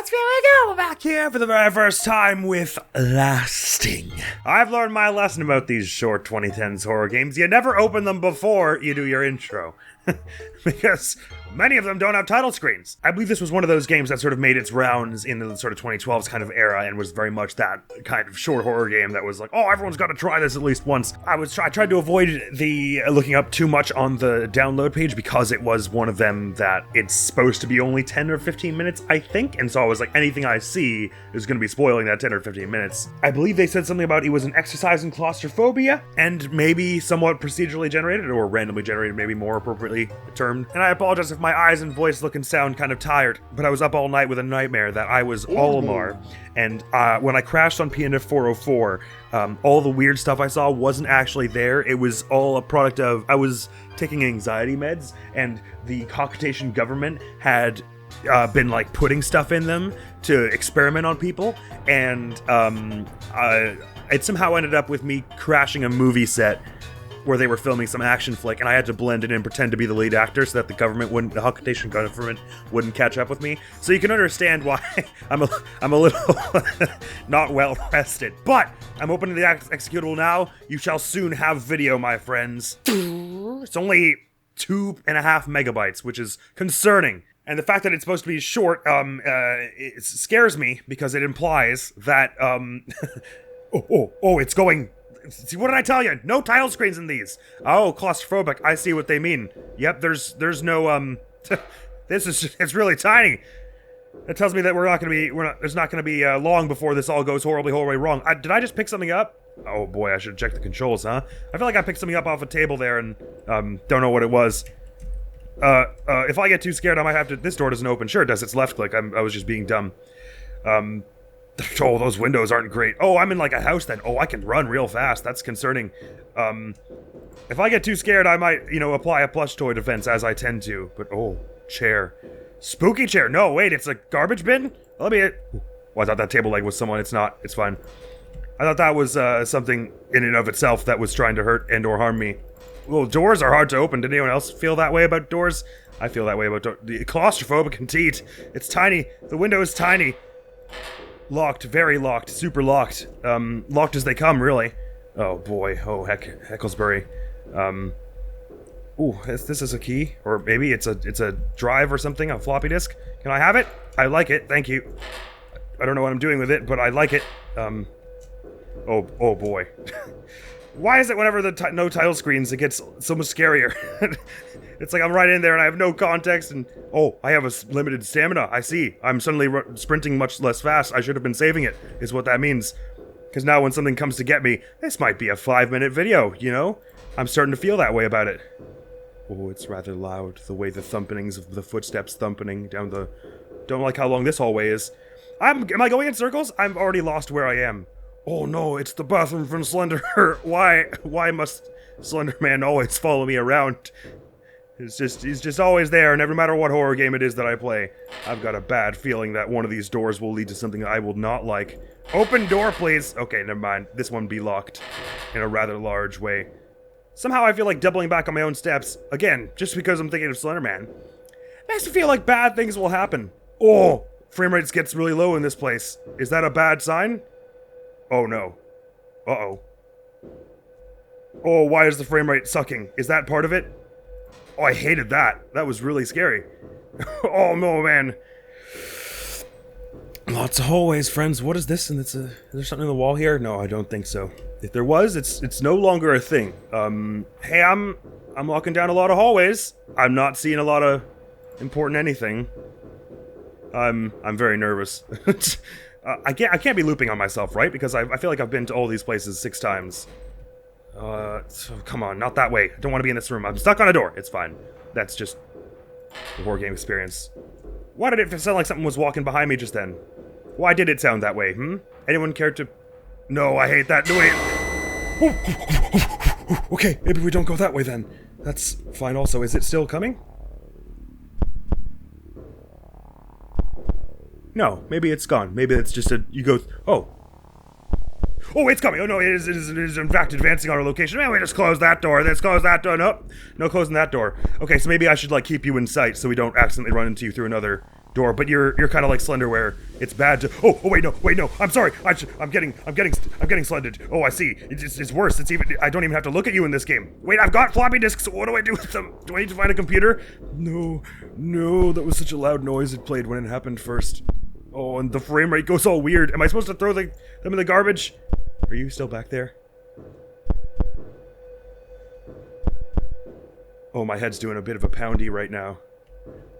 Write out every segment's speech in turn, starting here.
Let's go back here for the very first time with lasting. I've learned my lesson about these short 2010s horror games. You never open them before you do your intro. Because many of them don't have title screens. I believe this was one of those games that sort of made its rounds in the sort of 2012s kind of era and was very much that kind of short horror game that was like, oh, everyone's got to try this at least once. I tried to avoid the looking up too much on the download page because it was one of them that it's supposed to be only 10 or 15 minutes, I think, and so I was like, anything I see is going to be spoiling that 10 or 15 minutes. I believe they said something about it was an exercise in claustrophobia and maybe somewhat procedurally generated or randomly generated, maybe more appropriately termed. And I apologize if my eyes and voice look and sound kind of tired, but I was up all night with a nightmare that I was Olimar, and when I crashed on PNF 404, all the weird stuff I saw wasn't actually there. It was all a product of, I was taking anxiety meds, and the Caucasian government had been like putting stuff in them to experiment on people, and it somehow ended up with me crashing a movie set where they were filming some action flick, and I had to blend it in and pretend to be the lead actor so that the Caucasian government wouldn't catch up with me. So you can understand why I'm a little not well rested. But I'm opening the executable now. You shall soon have video, my friends. It's only 2.5 megabytes, which is concerning. And the fact that it's supposed to be short, it scares me because it implies that, it's going. See, what did I tell you? No title screens in these. Oh, claustrophobic. I see what they mean. Yep, there's no, it's really tiny. That tells me that there's not gonna be long before this all goes horribly wrong. Did I just pick something up? Oh boy, I should check the controls, huh? I feel like I picked something up off a table there and, don't know what it was. If I get too scared, I might have to, this door doesn't open. Sure it does, it's left click. I was just being dumb. Oh, those windows aren't great. Oh, I'm in like a house then. Oh, I can run real fast. That's concerning. If I get too scared, I might, apply a plush toy defense as I tend to. But, oh, chair. Spooky chair. No, wait, it's a garbage bin? Let me... Oh, I thought that table leg was someone. It's not. It's fine. I thought that was something in and of itself that was trying to hurt and or harm me. Well, doors are hard to open. Did anyone else feel that way about doors? I feel that way about doors. The claustrophobic indeed. It's tiny. The window is tiny. Locked, very locked, super locked. Locked as they come, really. Oh boy, oh heck, Hecklesbury. Ooh, this is a key, or maybe it's a drive or something, a floppy disk. Can I have it? I like it, thank you. I don't know what I'm doing with it, but I like it. Oh boy. Why is it whenever the no title screens, it gets so much scarier? It's like I'm right in there and I have no context and... Oh, I have a limited stamina, I see. I'm suddenly sprinting much less fast. I should have been saving it, is what that means. Because now when something comes to get me, this might be a 5-minute video, I'm starting to feel that way about it. Oh, it's rather loud, the way the thumpings of the footsteps thumping down the... Don't like how long this hallway is. Am I going in circles? I'm already lost where I am. Oh no, it's the bathroom from Slender. Why must Slender Man always follow me around? He's just always there, and no matter what horror game it is that I play, I've got a bad feeling that one of these doors will lead to something that I will not like. Open door, please! Okay, never mind. This one be locked in a rather large way. Somehow I feel like doubling back on my own steps, again, just because I'm thinking of Slender Man. Makes me feel like bad things will happen. Oh, frame rates gets really low in this place. Is that a bad sign? Oh no. Uh-oh. Oh, why is the frame rate sucking? Is that part of it? Oh, I hated that. That was really scary. Oh no, man. Lots of hallways, friends. What is this? And is there something on the wall here? No, I don't think so. If there was, it's no longer a thing. Hey, I'm walking down a lot of hallways. I'm not seeing a lot of important anything. I'm very nervous. I can't be looping on myself, right? Because I feel like I've been to all these places 6 times. So come on, not that way. I don't want to be in this room. I'm stuck on a door. It's fine. That's just the horror game experience. Why did it sound like something was walking behind me just then? Why did it sound that way, Anyone care to... No, I hate that. No, wait. Okay, maybe we don't go that way then. That's fine also. Is it still coming? No, maybe it's gone. Maybe it's just you go... Oh, it's coming. Oh, no, it is in fact advancing on our location. Man, we just close that door. Let's close that door. Nope. No closing that door. Okay, so maybe I should, keep you in sight so we don't accidentally run into you through another door, but you're kind of like Slender where it's bad to. Oh wait, no. I'm sorry. I'm getting slended. Oh, I see. It's worse. It's even. I don't even have to look at you in this game. Wait, I've got floppy disks. What do I do with them? Do I need to find a computer? No. That was such a loud noise it played when it happened first. Oh, and the frame rate goes all weird. Am I supposed to throw them in the garbage? Are you still back there? Oh, my head's doing a bit of a poundy right now.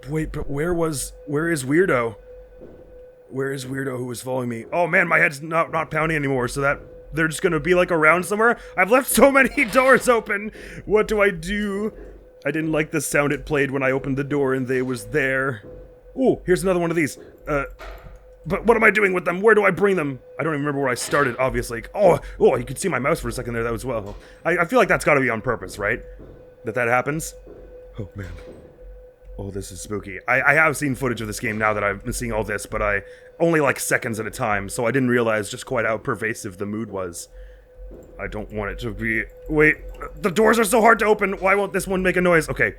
Wait, but where is Weirdo? Where is Weirdo who was following me? Oh man, my head's not pounding anymore, so that they're just gonna be like around somewhere? I've left so many doors open! What do I do? I didn't like the sound it played when I opened the door and they was there. Oh, here's another one of these. But what am I doing with them? Where do I bring them? I don't even remember where I started, obviously. Oh, you could see my mouse for a second there, that was well. I feel like that's gotta be on purpose, right? That happens? Oh man. Oh, this is spooky. I have seen footage of this game now that I've been seeing all this, but I only like seconds at a time, so I didn't realize just quite how pervasive the mood was. I don't want it to be... Wait, the doors are so hard to open! Why won't this one make a noise? Okay.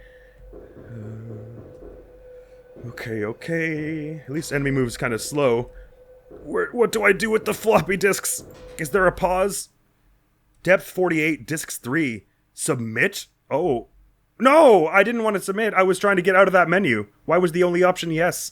Okay. At least enemy moves kind of slow. What do I do with the floppy disks? Is there a pause? Depth 48, disks 3. Submit? Oh. No! I didn't want to submit. I was trying to get out of that menu. Why was the only option yes?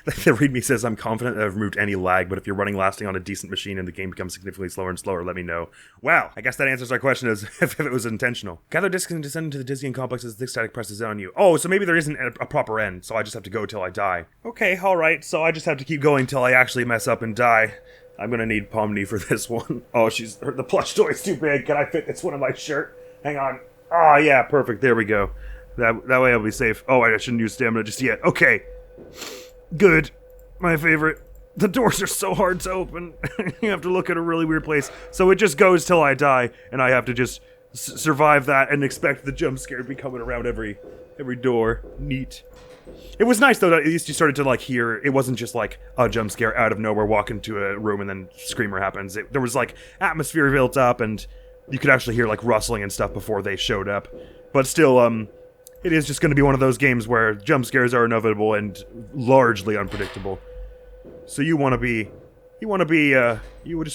The readme says, I'm confident that I've removed any lag, but if you're running lasting on a decent machine and the game becomes significantly slower and slower, let me know. Wow, I guess that answers our question as if it was intentional. Gather discs and descend into the Dizzying complex as the static presses on you. Oh, so maybe there isn't a proper end, so I just have to go till I die. Okay, alright, so I just have to keep going till I actually mess up and die. I'm gonna need Pomni for this one. Oh, the plush toy's too big. Can I fit this one in my shirt? Hang on. Oh, yeah, perfect. There we go. That way I'll be safe. Oh, I shouldn't use stamina just yet. Okay. Good. My favorite. The doors are so hard to open. You have to look at a really weird place. So it just goes till I die, and I have to just survive that and expect the jump scare to be coming around every door. Neat. It was nice, though, that at least you started to, like, hear... It wasn't just, like, a jump scare out of nowhere, walk into a room, and then screamer happens. There was, like, atmosphere built up, and... You could actually hear, like, rustling and stuff before they showed up. But still, it is just going to be one of those games where jump scares are inevitable and largely unpredictable. So you just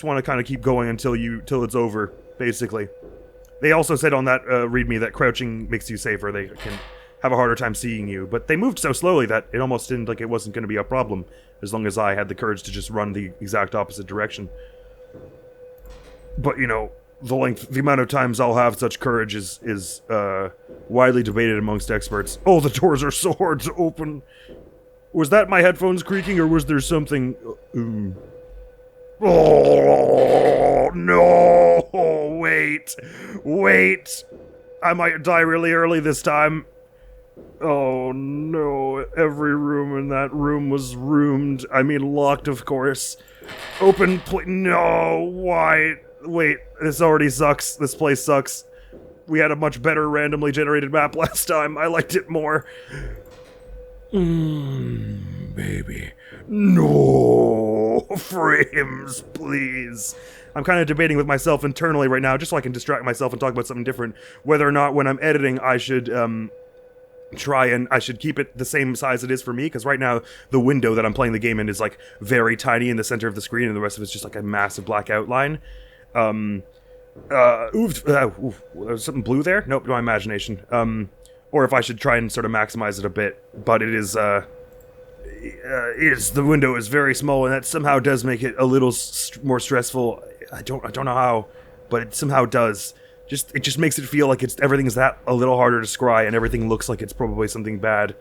want to kind of keep going until it's over, basically. They also said on that readme that crouching makes you safer. They can have a harder time seeing you. But they moved so slowly that it almost seemed like it wasn't going to be a problem, as long as I had the courage to just run the exact opposite direction. But, you know... The amount of times I'll have such courage is widely debated amongst experts. Oh, the doors are so hard to open. Was that my headphones creaking, or was there something... Oh, no! Wait! I might die really early this time. Oh, no. Every room in that room was roomed. I mean, locked, of course. Open, no, why... Wait, this already sucks. This place sucks. We had a much better randomly generated map last time. I liked it more. Baby. No! Frames, please. I'm kind of debating with myself internally right now, just so I can distract myself and talk about something different, whether or not when I'm editing I should, I should keep it the same size it is for me, because right now the window that I'm playing the game in is, like, very tiny in the center of the screen, and the rest of it's just, like, a massive black outline. Something blue there? Nope, my imagination. Or if I should try and sort of maximize it a bit, but the window is very small, and that somehow does make it a little more stressful. I don't know how, but it somehow does. It just makes it feel like everything is that a little harder to scry, and everything looks like it's probably something bad.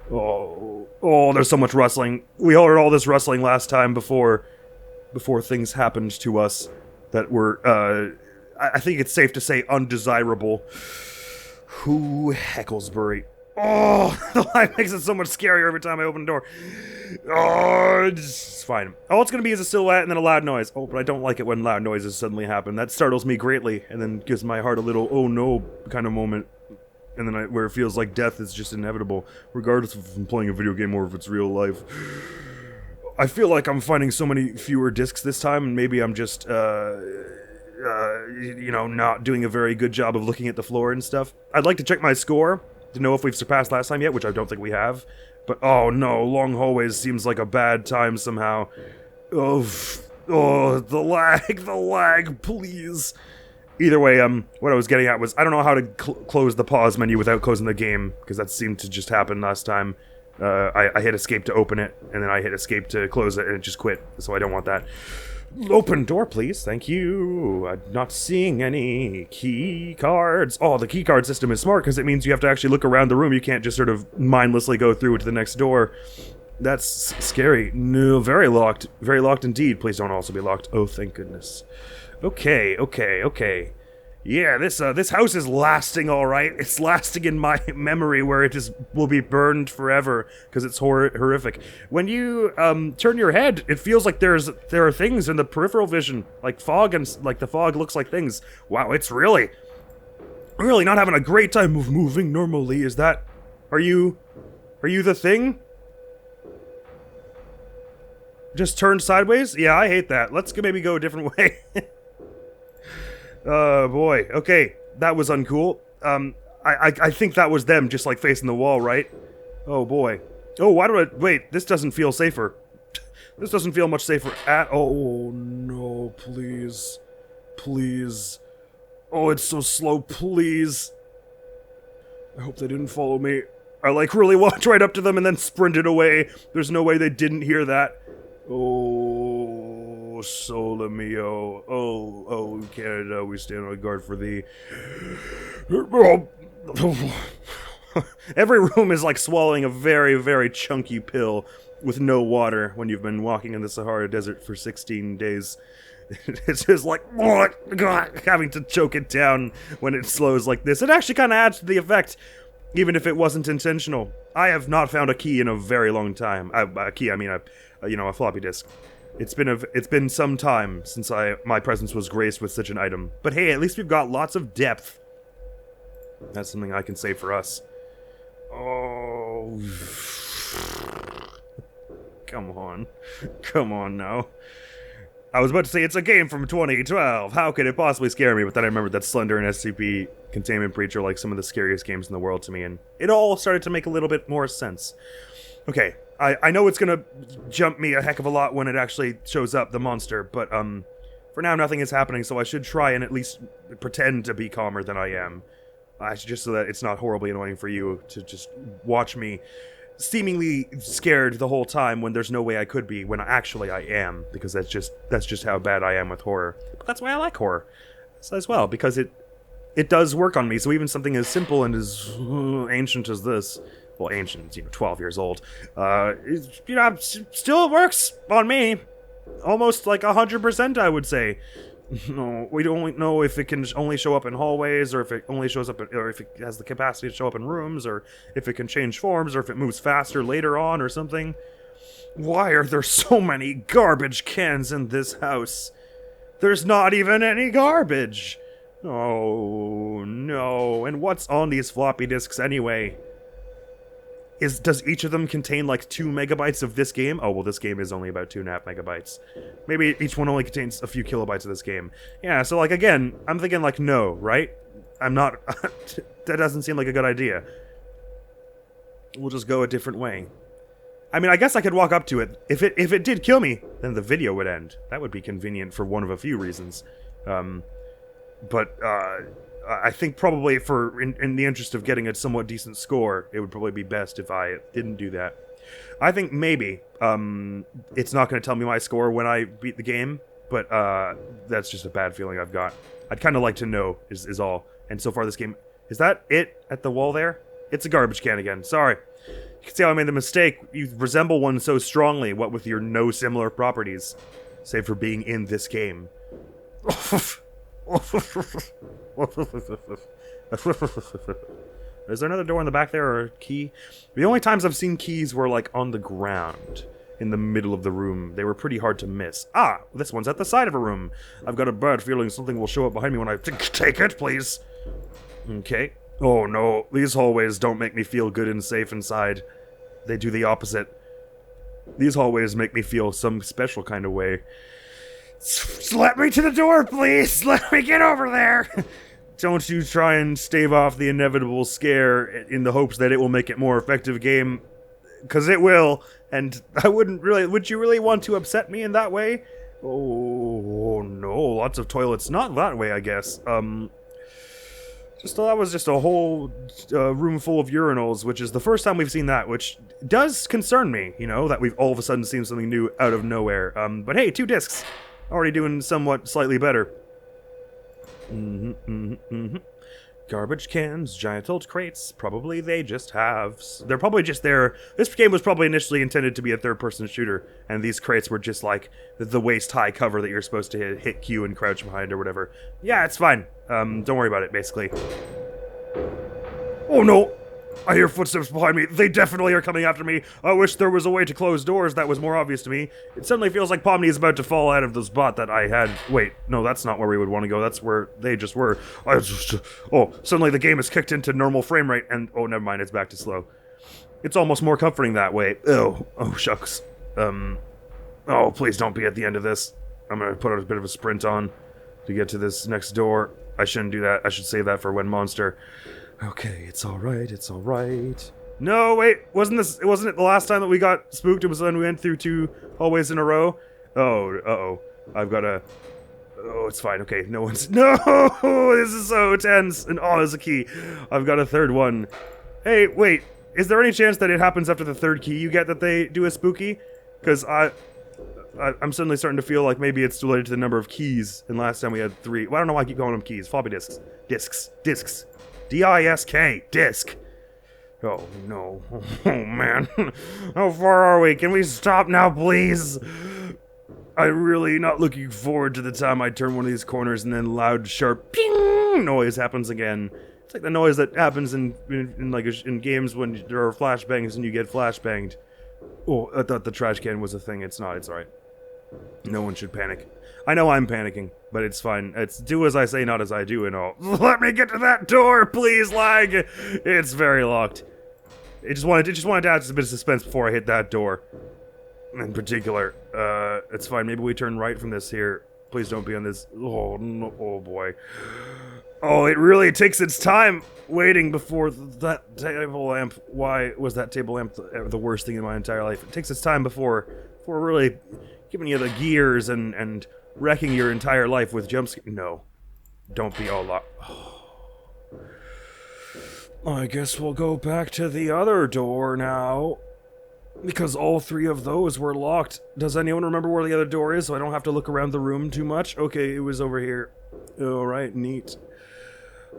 Oh, there's so much rustling. We heard all this rustling last time before things happened to us that were, I think it's safe to say, undesirable. Who Hecklesbury? Oh, the light makes it so much scarier every time I open the door. Oh, it's fine. All it's going to be is a silhouette and then a loud noise. Oh, but I don't like it when loud noises suddenly happen. That startles me greatly and then gives my heart a little, oh no, kind of moment. And then where it feels like death is just inevitable, regardless of if I'm playing a video game or if it's real life. I feel like I'm finding so many fewer discs this time, and maybe I'm just, not doing a very good job of looking at the floor and stuff. I'd like to check my score to know if we've surpassed last time yet, which I don't think we have. But oh no, long hallways seems like a bad time somehow. Oh, the lag, please. Either way, what I was getting at was, I don't know how to close the pause menu without closing the game, because that seemed to just happen last time. I hit escape to open it, and then I hit escape to close it, and it just quit, so I don't want that. Open door, please. Thank you. I'm not seeing any key cards. Oh, the key card system is smart, because it means you have to actually look around the room. You can't just sort of mindlessly go through to the next door. That's scary. No, very locked. Very locked indeed. Please don't also be locked. Oh, thank goodness. Okay. Yeah, this house is lasting all right. It's lasting in my memory where it just will be burned forever because it's horrific. When you turn your head, it feels like there are things in the peripheral vision, like fog, and like the fog looks like things. Wow, it's really not having a great time of moving normally. Is that? Are you the thing? Just turned sideways? Yeah, I hate that. Let's maybe go a different way. Oh, boy. Okay, that was uncool. I think that was them just, like, facing the wall, right? Oh, boy. Oh, why do I... Wait, this doesn't feel safer. This doesn't feel much safer at... Oh, no, please. Please. Oh, it's so slow, please. I hope they didn't follow me. I, like, really walked right up to them and then sprinted away. There's no way they didn't hear that. Oh, sole mio. Oh, Canada, we stand on guard for thee. Every room is like swallowing a very, very chunky pill with no water when you've been walking in the Sahara Desert for 16 days. It's just like, having to choke it down when it slows like this. It actually kind of adds to the effect, even if it wasn't intentional. I have not found a key in a very long time. A key, I mean, a floppy disk. It's been some time since my presence was graced with such an item. But hey, at least we've got lots of depth. That's something I can say for us. Oh, come on now. I was about to say it's a game from 2012. How could it possibly scare me? But then I remembered that Slender and SCP Containment Breach are like some of the scariest games in the world to me, and it all started to make a little bit more sense. Okay, I know it's gonna jump me a heck of a lot when it actually shows up, the monster, but for now nothing is happening, so I should try and at least pretend to be calmer than I am. Just so that it's not horribly annoying for you to just watch me seemingly scared the whole time when there's no way I could be, when actually I am, because that's just how bad I am with horror. But that's why I like horror as well, because it does work on me. So even something as simple and as ancient as this, well, ancient, 12 years old, still works on me, almost like 100%, I would say. No, we don't know if it can only show up in hallways, or if it only shows up, or if it has the capacity to show up in rooms, or if it can change forms, or if it moves faster later on, or something. Why are there so many garbage cans in this house? There's not even any garbage. Oh, no. And what's on these floppy disks anyway? Does each of them contain like 2 megabytes of this game? Oh, well, this game is only about 2.5 megabytes. Maybe each one only contains a few kilobytes of this game. Yeah, so like, again, I'm thinking like, no, right? I'm not... that doesn't seem like a good idea. We'll just go a different way. I mean, I guess I could walk up to it. If it did kill me, then the video would end. That would be convenient for one of a few reasons. I think probably in the interest of getting a somewhat decent score, it would probably be best if I didn't do that. I think maybe it's not going to tell me my score when I beat the game, but that's just a bad feeling I've got. I'd kind of like to know, is all. And so far this game... Is that it at the wall there? It's a garbage can again. Sorry. You can see how I made the mistake. You resemble one so strongly, what with your no similar properties, save for being in this game. Is there another door in the back there, or a key? The only times I've seen keys were like on the ground in the middle of the room. They were pretty hard to miss. Ah, this one's at the side of a room. I've got a bad feeling something will show up behind me when I take it, please. Okay. Oh no, these hallways don't make me feel good and safe inside. They do the opposite. These hallways make me feel some special kind of way. Let me to the door, please! Let me get over there! Don't you try and stave off the inevitable scare in the hopes that it will make it more effective game. because it will, and I wouldn't really, would you really want to upset me in that way? Oh, no, lots of toilets, not that way, I guess. That was just a whole room full of urinals, which is the first time we've seen that, which does concern me, you know, that we've all of a sudden seen something new out of nowhere. But hey, 2 discs. Already doing somewhat slightly better. Garbage cans, giant old crates, probably they just have... They're probably just there. This game was probably initially intended to be a third-person shooter, and these crates were just like the waist-high cover that you're supposed to hit Q and crouch behind or whatever. Yeah, it's fine. Don't worry about it, basically. Oh no! I hear footsteps behind me. They definitely are coming after me. I wish there was a way to close doors that was more obvious to me. It suddenly feels like Pomni is about to fall out of the spot that I had. Wait, no, that's not where we would want to go. That's where they just were. Suddenly the game has kicked into normal frame rate and... Oh, never mind, it's back to slow. It's almost more comforting that way. Oh, shucks. Oh, please don't be at the end of this. I'm gonna put a bit of a sprint on to get to this next door. I shouldn't do that. I should save that for when monster... Okay, it's alright, it's alright. No, wait, wasn't it the last time that we got spooked? It was when we went through 2 hallways in a row? Oh, uh-oh. I've got a... Oh, it's fine, okay, no one's... No! This is so tense! And oh, there's a key. I've got a 3rd one. Hey, wait, is there any chance that it happens after the 3rd key you get that they do a spooky? Because I'm suddenly starting to feel like maybe it's related to the number of keys, and last time we had 3. Well, I don't know why I keep calling them keys. Floppy disks. Disks. D-I-S-K. Disc. Oh, no. Oh, man. How far are we? Can we stop now, please? I'm really not looking forward to the time I turn one of these corners and then loud, sharp ping noise happens again. It's like the noise that happens in games when there are flashbangs and you get flashbanged. Oh, I thought the trash can was a thing. It's not. It's alright. No one should panic. I know I'm panicking, but it's fine. It's do as I say, not as I do and all. Let me get to that door, please, lag! It's very locked. It just wanted to add a bit of suspense before I hit that door. In particular. It's fine. Maybe we turn right from this here. Please don't be on this. Oh, no. Oh, boy. Oh, it really takes its time waiting before that table lamp. Why was that table lamp the worst thing in my entire life? It takes its time before really giving you the gears and wrecking your entire life with jumpscares. No. Don't be all locked. I guess we'll go back to the other door now. Because all 3 of those were locked. Does anyone remember where the other door is so I don't have to look around the room too much? Okay, it was over here. Alright, neat.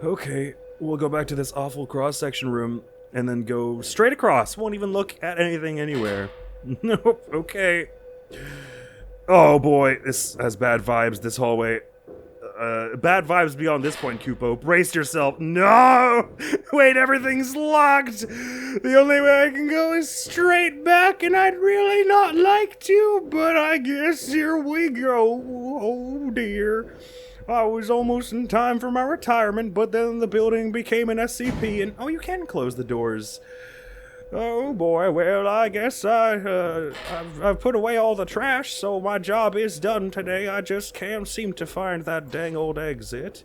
Okay, we'll go back to this awful cross-section room and then go straight across. Won't even look at anything anywhere. Nope, okay. Oh boy, this has bad vibes, this hallway. Bad vibes beyond this point, Kupo. Brace yourself. No! Wait, everything's locked! The only way I can go is straight back, and I'd really not like to, but I guess here we go. Oh dear. I was almost in time for my retirement, but then the building became an SCP, and oh, you can close the doors. Oh boy, well, I guess I've put away all the trash, so my job is done today. I just can't seem to find that dang old exit.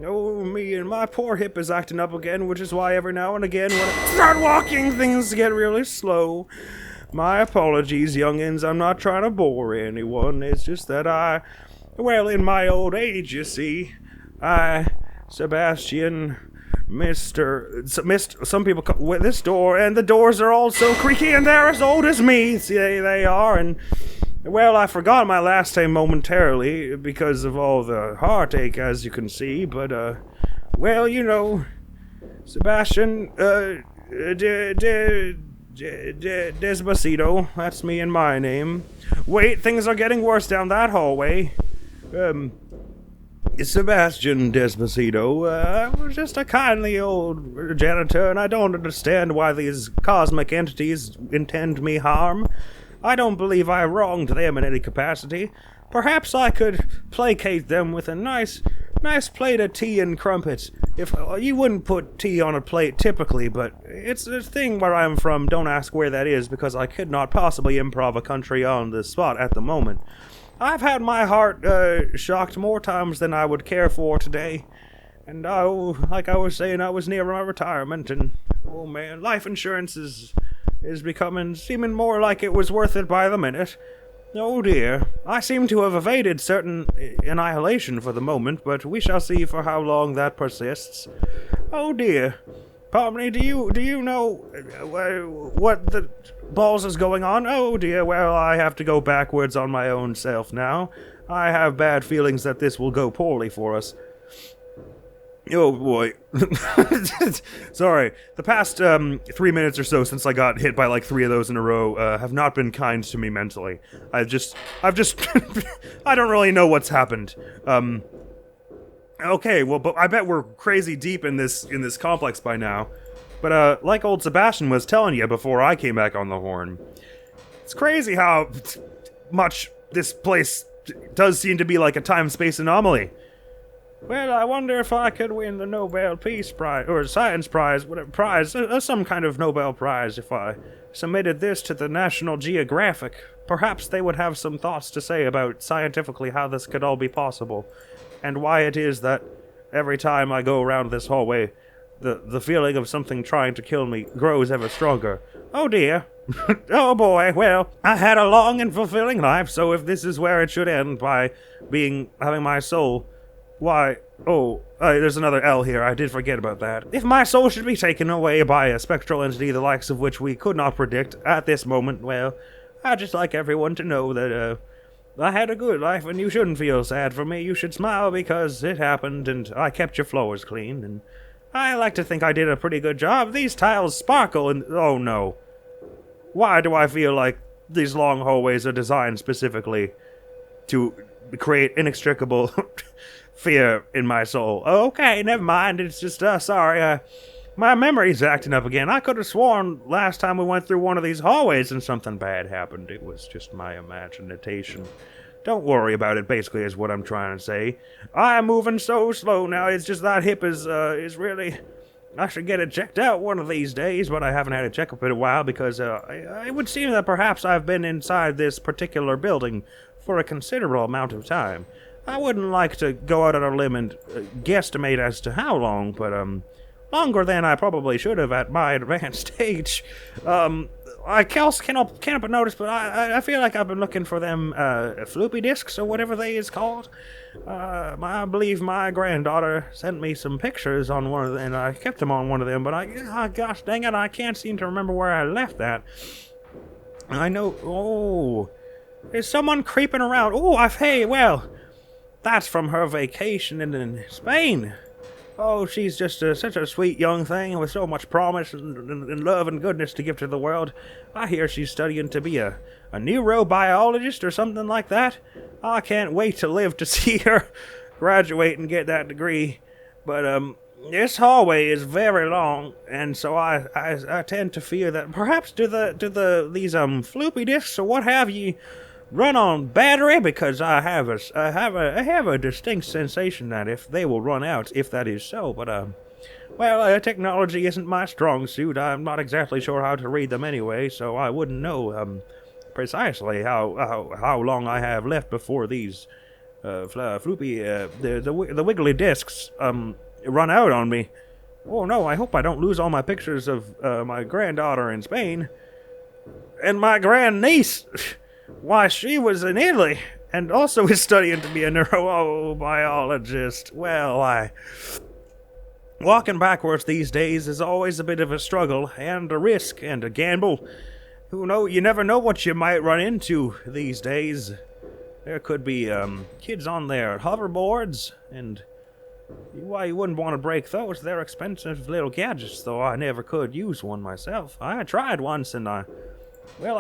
Oh, me and my poor hip is acting up again, which is why every now and again when I start walking, things get really slow. My apologies, youngins. I'm not trying to bore anyone. It's just that well, in my old age, you see, Sebastian... some people call this door, and the doors are all so creaky, and they're as old as me. See, they are, and, well, I forgot my last name momentarily because of all the heartache, as you can see, but, well, you know, Sebastian, Despacito, that's me and my name. Wait, things are getting worse down that hallway. Sebastian Despacito, I was just a kindly old janitor, and I don't understand why these cosmic entities intend me harm. I don't believe I wronged them in any capacity. Perhaps I could placate them with a nice plate of tea and crumpets. If you wouldn't put tea on a plate typically, but it's a thing where I'm from. Don't ask where that is, because I could not possibly improv a country on the spot at the moment. I've had my heart shocked more times than I would care for today. And like I was saying, I was near my retirement, and oh man, life insurance is is seeming more like it was worth it by the minute. Oh dear, I seem to have evaded certain annihilation for the moment, but we shall see for how long that persists. Oh dear. Pomni, do you know what the balls is going on? Oh dear, well, I have to go backwards on my own self now. I have bad feelings that this will go poorly for us. Oh boy. Sorry. The past 3 minutes or so since I got hit by like 3 of those in a row have not been kind to me mentally. I've just I don't really know what's happened. Okay, well, but I bet we're crazy deep in this complex by now. But like old Sebastian was telling you before I came back on the horn, it's crazy how much this place does seem to be like a time-space anomaly. Well, I wonder if I could win the Nobel Peace Prize, or Science Prize, whatever prize, some kind of Nobel Prize if I submitted this to the National Geographic. Perhaps they would have some thoughts to say about scientifically how this could all be possible, and why it is that every time I go around this hallway, the feeling of something trying to kill me grows ever stronger. Oh dear. Oh boy, well, I had a long and fulfilling life, so if this is where it should end, by having my soul... Why, there's another L here, I did forget about that. If my soul should be taken away by a spectral entity the likes of which we could not predict at this moment, well, I'd just like everyone to know that, I had a good life, and you shouldn't feel sad for me. You should smile because it happened, and I kept your floors clean, and I like to think I did a pretty good job. These tiles sparkle, and oh no. Why do I feel like these long hallways are designed specifically to create inextricable fear in my soul? Okay, never mind. It's just, sorry, my memory's acting up again. I could have sworn last time we went through one of these hallways and something bad happened. It was just my imagination. Don't worry about it, basically, is what I'm trying to say. I am moving so slow now. It's just that hip is really... I should get it checked out one of these days, but I haven't had a checkup in a while because it would seem that perhaps I've been inside this particular building for a considerable amount of time. I wouldn't like to go out on a limb and guesstimate as to how long, but longer than I probably should have at my advanced age. I can't but notice, but I feel like I've been looking for them floopy disks or whatever they is called. I believe my granddaughter sent me some pictures on one of them, and I kept them on one of them, but gosh dang it, I can't seem to remember where I left that. I know, there's someone creeping around. Hey, well, that's from her vacation in Spain. Oh, she's just such a sweet young thing with so much promise and love and goodness to give to the world. I hear she's studying to be a neurobiologist or something like that. I can't wait to live to see her graduate and get that degree. But this hallway is very long, and so I tend to fear that perhaps these floopy disks or what have you run on battery, because I have a distinct sensation that if they will run out, if that is so. But technology isn't my strong suit. I'm not exactly sure how to read them anyway, so I wouldn't know precisely how long I have left before these floopy the wiggly discs run out on me. Oh no! I hope I don't lose all my pictures of my granddaughter in Spain and my grandniece. Why, she was in Italy, and also is studying to be a neurobiologist. Well, walking backwards these days is always a bit of a struggle, and a risk, and a gamble. You never know what you might run into these days. There could be, kids on their hoverboards, and... Why, you wouldn't want to break those. They're expensive little gadgets, though I never could use one myself. I tried once, and I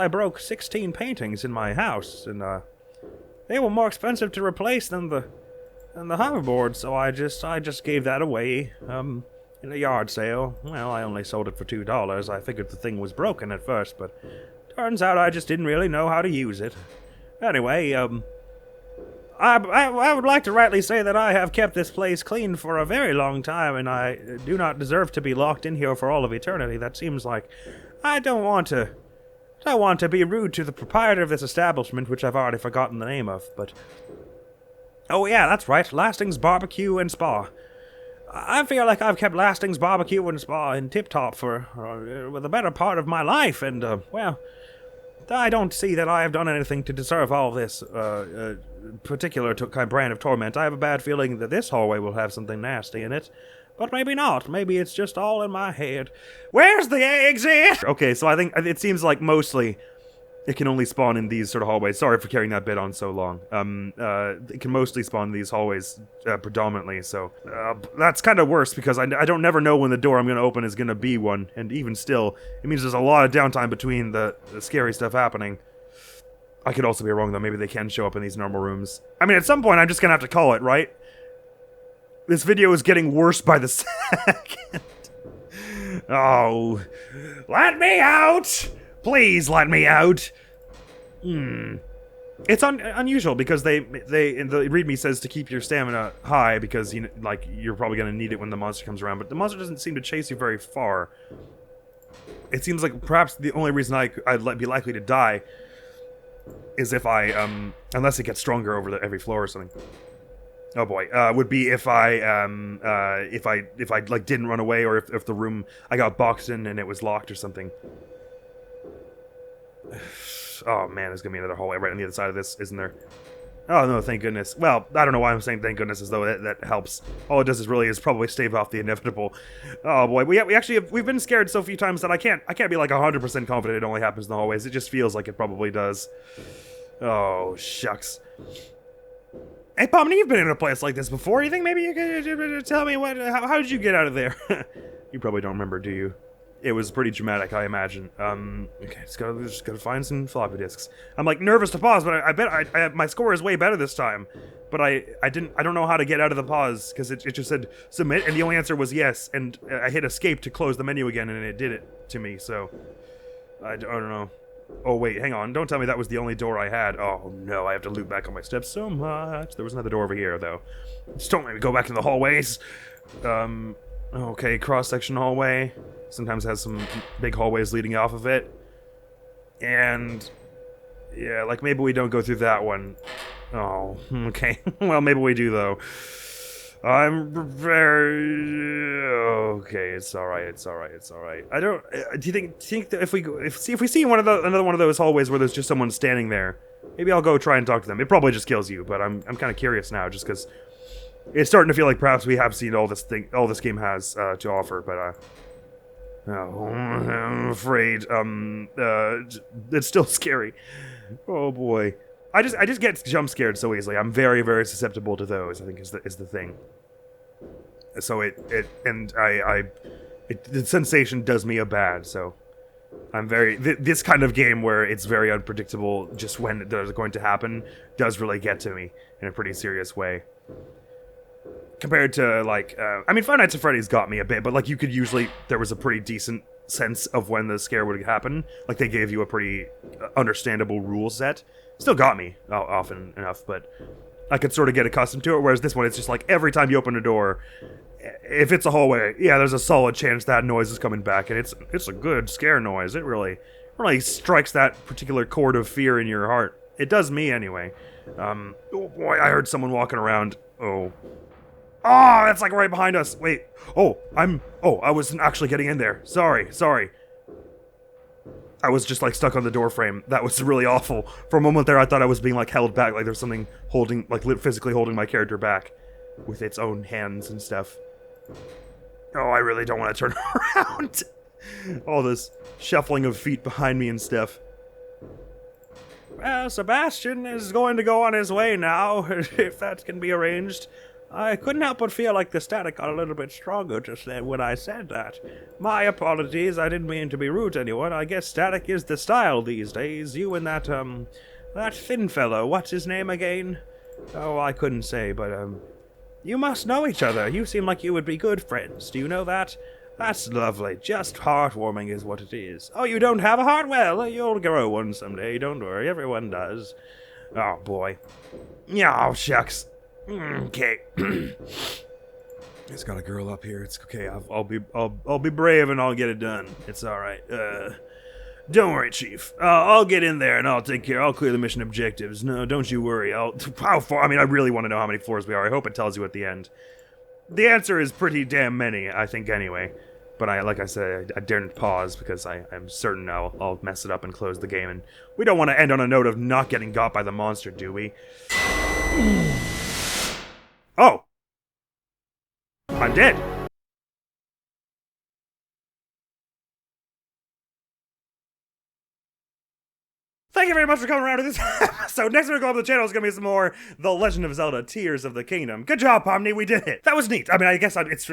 broke 16 paintings in my house, and they were more expensive to replace than the hoverboard, so I just gave that away in a yard sale. Well, I only sold it for $2. I figured the thing was broken at first, but turns out I just didn't really know how to use it. Anyway, I would like to rightly say that I have kept this place clean for a very long time, and I do not deserve to be locked in here for all of eternity. That seems like I don't want to be rude to the proprietor of this establishment, which I've already forgotten the name of, but... Oh yeah, that's right, Lasting's Barbecue and Spa. I feel like I've kept Lasting's barbecue and spa in tip-top for the better part of my life, and, well, I don't see that I have done anything to deserve all this, particular brand of torment. I have a bad feeling that this hallway will have something nasty in it. But maybe not. Maybe it's just all in my head. Where's the exit? Okay, so I think it seems like mostly it can only spawn in these sort of hallways. Sorry for carrying that bit on so long. It can mostly spawn in these hallways predominantly, so that's kind of worse because I don't never know when the door I'm going to open is going to be one, and even still, it means there's a lot of downtime between the scary stuff happening. I could also be wrong, though. Maybe they can show up in these normal rooms. I mean, at some point, I'm just going to have to call it, right? This video is getting worse by the second. Oh, let me out! Please let me out. It's unusual because they in the README says to keep your stamina high because you're probably gonna need it when the monster comes around. But the monster doesn't seem to chase you very far. It seems like perhaps the only reason I'd be likely to die is if unless it gets stronger over every floor or something. Oh boy, would be if I like didn't run away, or if the room I got boxed in and it was locked or something. Oh man, there's gonna be another hallway right on the other side of this, isn't there? Oh no, thank goodness. Well, I don't know why I'm saying thank goodness as though that helps. All it does is probably stave off the inevitable. Oh boy, we've been scared so few times that I can't be like 100% confident it only happens in the hallways. It just feels like it probably does. Oh shucks. Hey, Pomni, you've been in a place like this before. You think maybe you could tell me how did you get out of there? You probably don't remember, do you? It was pretty dramatic, I imagine. Okay, just gotta find some floppy disks. I'm like nervous to pause, but I bet my score is way better this time. But I don't know how to get out of the pause because it just said submit, and the only answer was yes, and I hit escape to close the menu again, and it did it to me. So I don't know. Oh wait, hang on. Don't tell me that was the only door I had. Oh no, I have to loop back on my steps so much. There was another door over here, though. Just don't let me go back in the hallways. Okay, cross-section hallway. Sometimes has some big hallways leading off of it. And yeah, like maybe we don't go through that one. Oh, okay. Well, maybe we do, though. I'm very okay. It's all right. It's all right. It's all right. I don't. Do you think that if we see another one of those hallways where there's just someone standing there, maybe I'll go try and talk to them. It probably just kills you, but I'm kind of curious now, just because it's starting to feel like perhaps we have seen all this game has to offer. But I'm afraid it's still scary. Oh boy. I just get jump scared so easily. I'm very, very susceptible to those, I think is the thing. So the sensation does me a bad, so I'm very this kind of game where it's very unpredictable just when they're going to happen does really get to me in a pretty serious way. Compared to like I mean, Five Nights at Freddy's got me a bit, but like there was a pretty decent sense of when the scare would happen. Like they gave you a pretty understandable rule set. Still got me often enough, but I could sort of get accustomed to it, whereas this one, it's just like every time you open a door, if it's a hallway, yeah, there's a solid chance that noise is coming back, and it's a good scare noise. It really strikes that particular chord of fear in your heart. It does me, anyway. Oh boy, I heard someone walking around. Oh, that's like right behind us. Wait, I wasn't actually getting in there. Sorry. I was just like stuck on the door frame. That was really awful. For a moment there, I thought I was being like held back, like there's something holding, like physically holding my character back with its own hands and stuff. Oh, I really don't want to turn around. All this shuffling of feet behind me and stuff. Well, Sebastian is going to go on his way now, if that can be arranged. I couldn't help but feel like the static got a little bit stronger just then when I said that. My apologies, I didn't mean to be rude to anyone. I guess static is the style these days. You and that thin fellow, what's his name again? Oh, I couldn't say, but, you must know each other. You seem like you would be good friends. Do you know that? That's lovely. Just heartwarming is what it is. Oh, you don't have a heart? Well, you'll grow one someday. Don't worry, everyone does. Oh, boy. Yeah, oh, shucks. Okay. It's got a girl up here. It's okay. I'll be brave and I'll get it done. It's all right. Don't worry, Chief. I'll get in there and I'll take care. I'll clear the mission objectives. No, don't you worry. How far? I mean, I really want to know how many floors we are. I hope it tells you at the end. The answer is pretty damn many, I think, anyway. But like I said, I daren't pause because I'm certain I'll mess it up and close the game. And we don't want to end on a note of not getting got by the monster, do we? Oh! I'm dead! Thank you very much for coming around to this episode. Next we're going to go up the channel is going to be some more The Legend of Zelda Tears of the Kingdom. Good job, Pomni, we did it. That was neat. I mean, I guess it's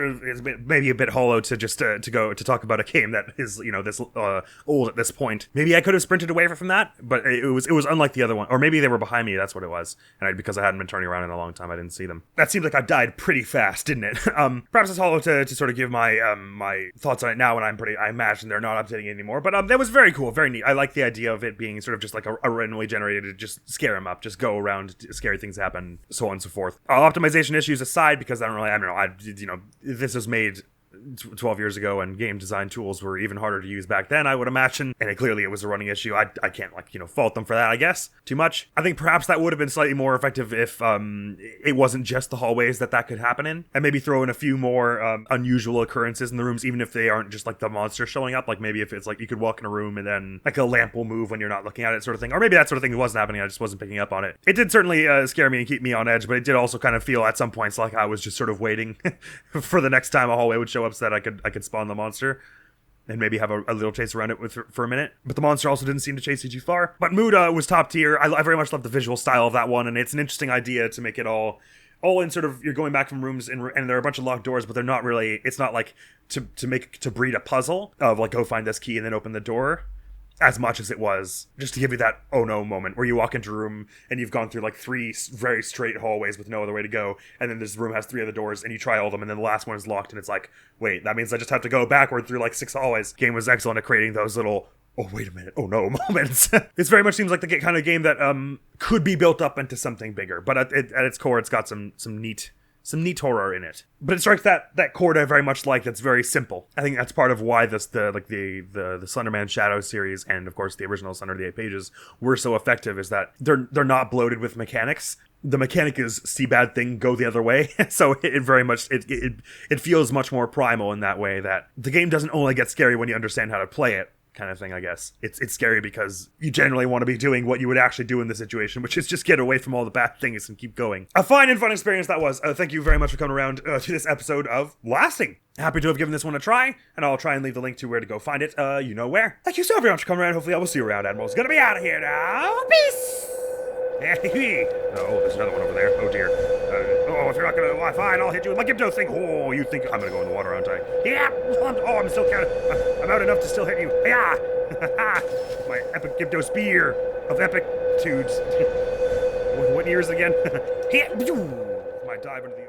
maybe a bit hollow to just to talk about a game that is, you know, this old at this point. Maybe I could have sprinted away from that, but it was unlike the other one. Or maybe they were behind me, that's what it was. And because I hadn't been turning around in a long time, I didn't see them. That seemed like I died pretty fast, didn't it? Perhaps it's hollow to sort of give my my thoughts on it now, and I imagine they're not updating it anymore. But that was very cool, very neat. I like the idea of it being sort of just like a randomly generated to just scare him up, just go around, scary things happen, so on and so forth. Optimization issues aside, because I don't know, this was made 12 years ago and game design tools were even harder to use back then, I would imagine, and clearly it was a running issue. I can't fault them for that, I guess, too much. I think perhaps that would have been slightly more effective if it wasn't just the hallways that could happen in, and maybe throw in a few more unusual occurrences in the rooms, even if they aren't just like the monster showing up. Like maybe if it's like you could walk in a room and then like a lamp will move when you're not looking at it, sort of thing, or maybe that sort of thing wasn't happening, I just wasn't picking up on it. It did certainly scare me and keep me on edge, but it did also kind of feel at some points like I was just sort of waiting for the next time a hallway would show up so that I could spawn the monster and maybe have a little chase around it for a minute. But the monster also didn't seem to chase you too far. But Mood was top tier. I very much love the visual style of that one, and it's an interesting idea to make it all in sort of, you're going back from rooms and there are a bunch of locked doors, but they're not really, it's not like to breed a puzzle of like, go find this key and then open the door, as much as it was just to give you that oh no moment where you walk into a room and you've gone through like 3 very straight hallways with no other way to go, and then this room has 3 other doors and you try all of them and then the last one is locked and it's like, wait, that means I just have to go backward through like 6 hallways. Game was excellent at creating those little oh wait a minute, oh no moments. This very much seems like the kind of game that could be built up into something bigger, but at its core it's got some neat horror in it. But it strikes that chord I very much like, that's very simple. I think that's part of why the Slenderman Shadow series, and of course the original Slender the 8 Pages, were so effective, is that they're not bloated with mechanics. The mechanic is see bad thing, go the other way. So it very much, it feels much more primal in that way, that the game doesn't only get scary when you understand how to play it, kind of thing, I guess. It's scary because you generally want to be doing what you would actually do in the situation, which is just get away from all the bad things and keep going. A fine and fun experience that was. Thank you very much for coming around to this episode of Lasting. Happy to have given this one a try, and I'll try and leave the link to where to go find it, you know where. Thank you so very much for coming around. Hopefully I will see you around. Admiral's gonna be out of here now. Peace! Oh, there's another one over there. Oh dear. If you're not gonna, well, fine, I'll hit you with my Gibdo thing. Oh, you think I'm gonna go in the water, aren't I? Yeah. I'm still kind of. I'm out enough to still hit you. Yeah. My epic Gibdo spear of epicitudes. What years again? My dive into the.